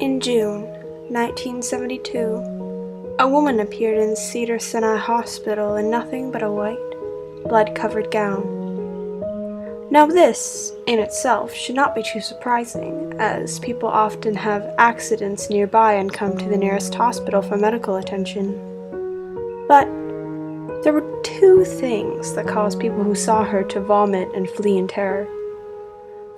In June 1972, a woman appeared in Cedar Sinai Hospital in nothing but a white, blood-covered gown. Now this, in itself, should not be too surprising, as people often have accidents nearby and come to the nearest hospital for medical attention. But there were two things that caused people who saw her to vomit and flee in terror.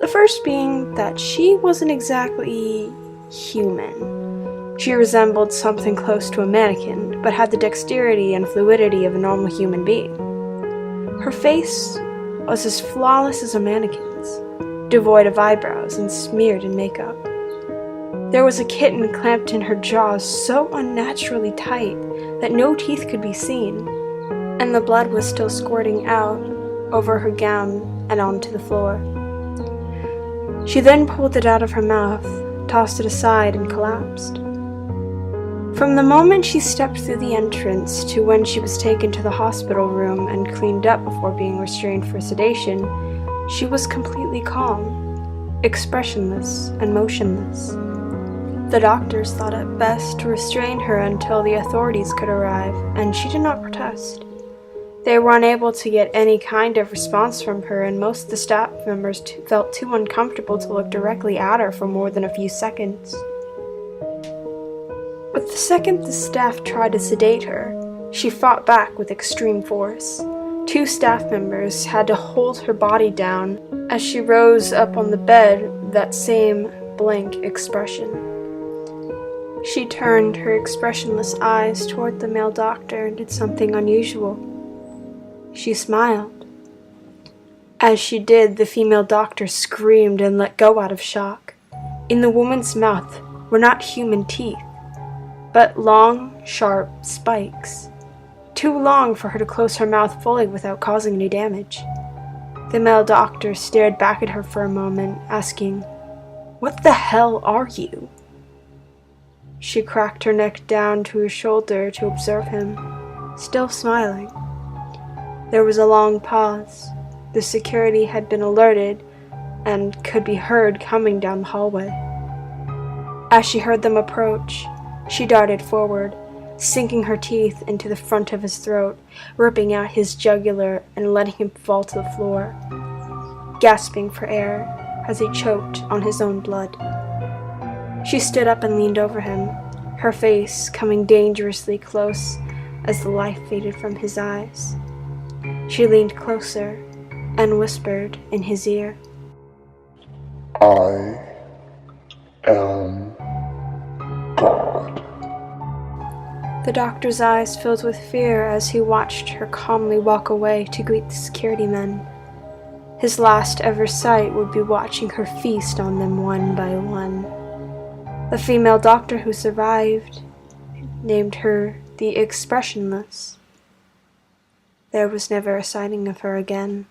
The first being that she wasn't exactly human. She resembled something close to a mannequin, but had the dexterity and fluidity of a normal human being. Her face was as flawless as a mannequin's, devoid of eyebrows and smeared in makeup. There was a kitten clamped in her jaws so unnaturally tight that no teeth could be seen, and the blood was still squirting out over her gown and onto the floor. She then pulled it out of her mouth, tossed it aside, and collapsed. From the moment she stepped through the entrance to when she was taken to the hospital room and cleaned up before being restrained for sedation, she was completely calm, expressionless, and motionless. The doctors thought it best to restrain her until the authorities could arrive, and she did not protest. They were unable to get any kind of response from her, and most of the staff members felt too uncomfortable to look directly at her for more than a few seconds. But the second the staff tried to sedate her, she fought back with extreme force. Two staff members had to hold her body down as she rose up on the bed with that same blank expression. She turned her expressionless eyes toward the male doctor and did something unusual. She smiled. As she did, the female doctor screamed and let go out of shock. In the woman's mouth were not human teeth, but long, sharp spikes, too long for her to close her mouth fully without causing any damage. The male doctor stared back at her for a moment, asking, "What the hell are you?" She cracked her neck down to her shoulder to observe him, still smiling. There was a long pause. The security had been alerted and could be heard coming down the hallway. As she heard them approach, she darted forward, sinking her teeth into the front of his throat, ripping out his jugular and letting him fall to the floor, gasping for air as he choked on his own blood. She stood up and leaned over him, her face coming dangerously close as the life faded from his eyes. She leaned closer and whispered in his ear, "I am God." The doctor's eyes filled with fear as he watched her calmly walk away to greet the security men. His last ever sight would be watching her feast on them one by one. The female doctor who survived named her the Expressionless. There was never a sighting of her again.